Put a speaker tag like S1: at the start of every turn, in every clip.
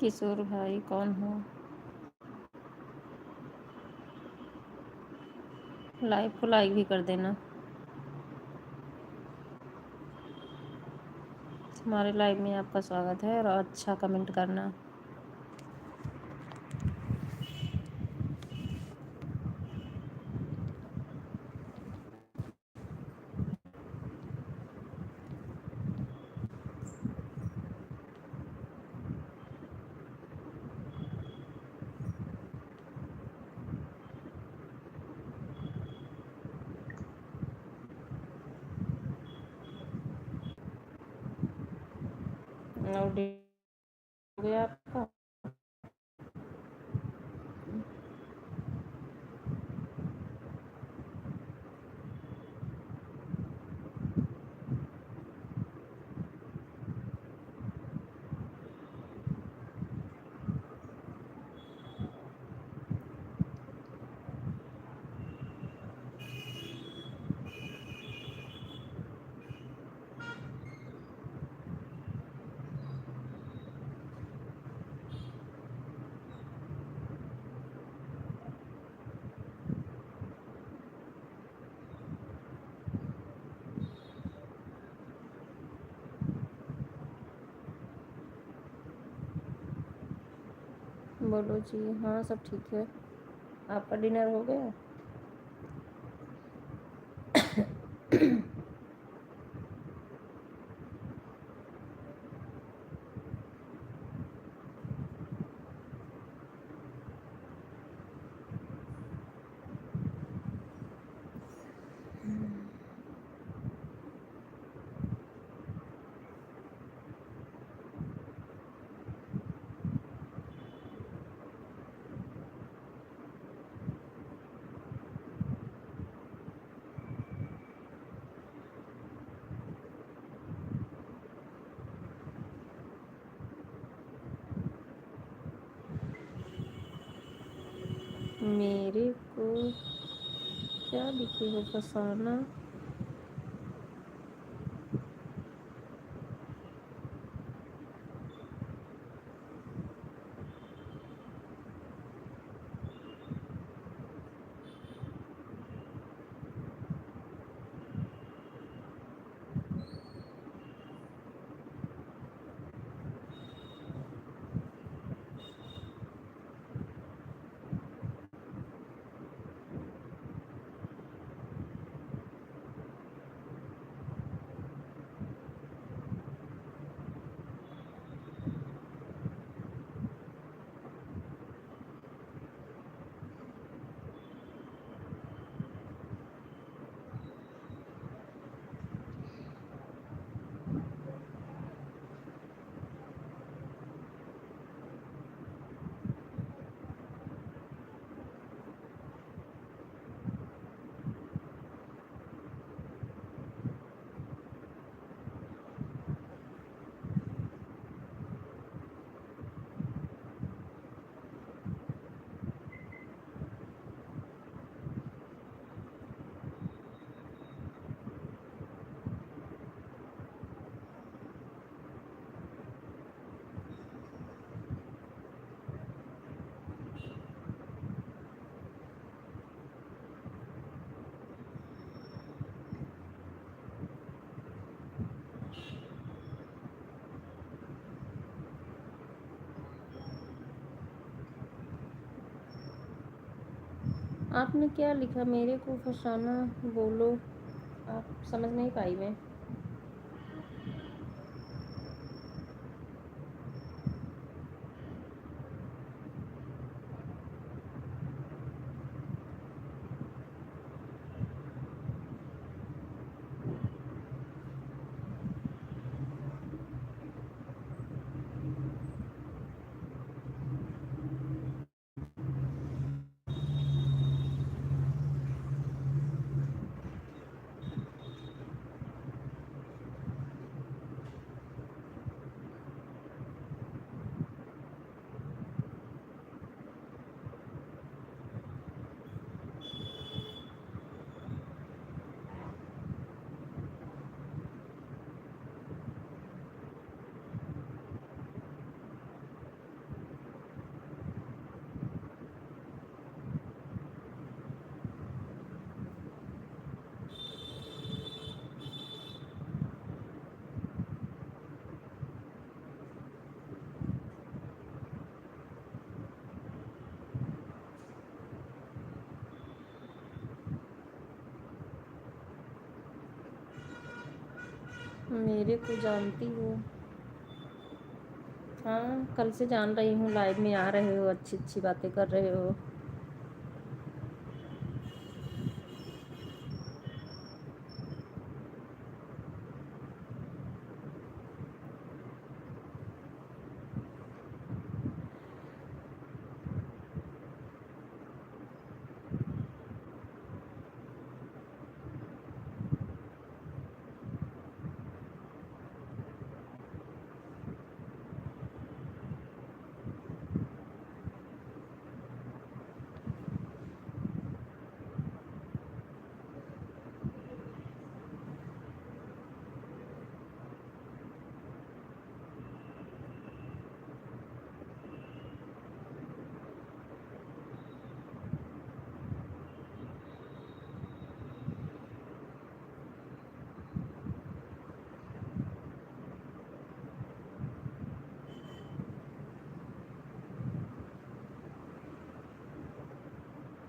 S1: किशोर भाई कौन हो? लाइव को लाइक भी कर देना। हमारे लाइव में आपका स्वागत है और अच्छा कमेंट करना। और हो गया आपका? बोलो जी। हाँ सब ठीक है। आपका डिनर हो गया? मेरे को क्या लिखे हो? फसाना। आपने क्या लिखा? मेरे को फसाना। बोलो। आप समझ नहीं पाई मैं। मेरे को जानती हो। हाँ, कल से जान रही हूँ, लाइव में आ रहे हो, अच्छी अच्छी बातें कर रहे हो।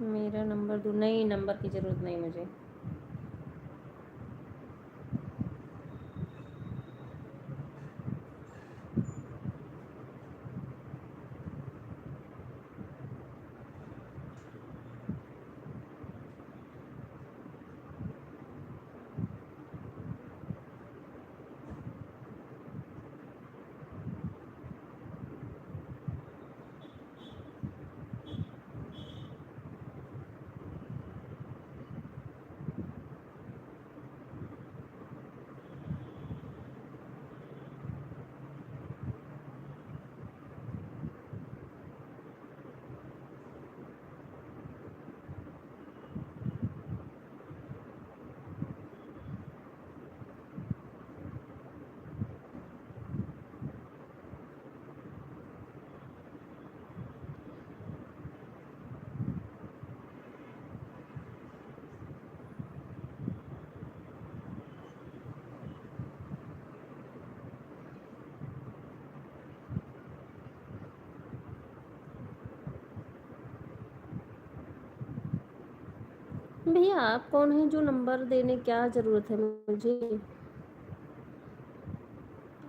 S1: मेरा नंबर दो? नहीं, नंबर की ज़रूरत नहीं मुझे। भैया आप कौन हैं जो नंबर देने, क्या ज़रूरत है मुझे?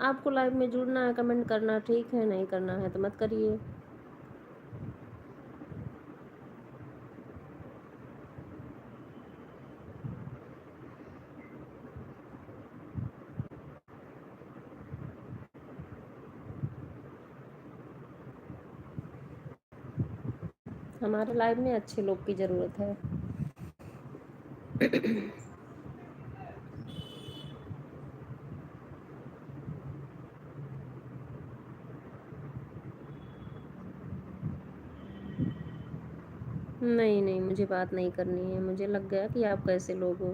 S1: आपको लाइव में जुड़ना है, कमेंट करना ठीक है, नहीं करना है तो मत करिए। हमारे लाइव में अच्छे लोग की ज़रूरत है। नहीं नहीं, मुझे बात नहीं करनी है, मुझे लग गया कि आप कैसे लोग हो।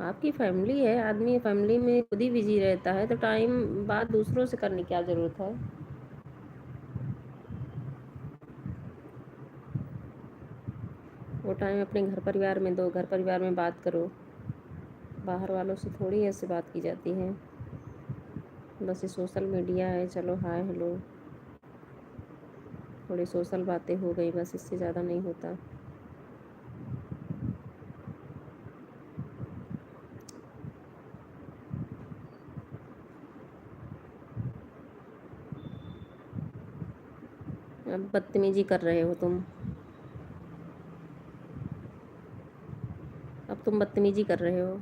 S1: आपकी फैमिली है, आदमी फैमिली में खुद ही बिजी रहता है, तो टाइम बात दूसरों से करने की क्या ज़रूरत है? वो टाइम अपने घर परिवार में दो, घर परिवार में बात करो। बाहर वालों से थोड़ी ऐसे बात की जाती है। बस ये सोशल मीडिया है, चलो हाय हेलो, थोड़ी सोशल बातें हो गई, बस इससे ज़्यादा नहीं होता। अब बदतमीजी कर रहे हो तुम। अब तुम बदतमीजी कर रहे हो।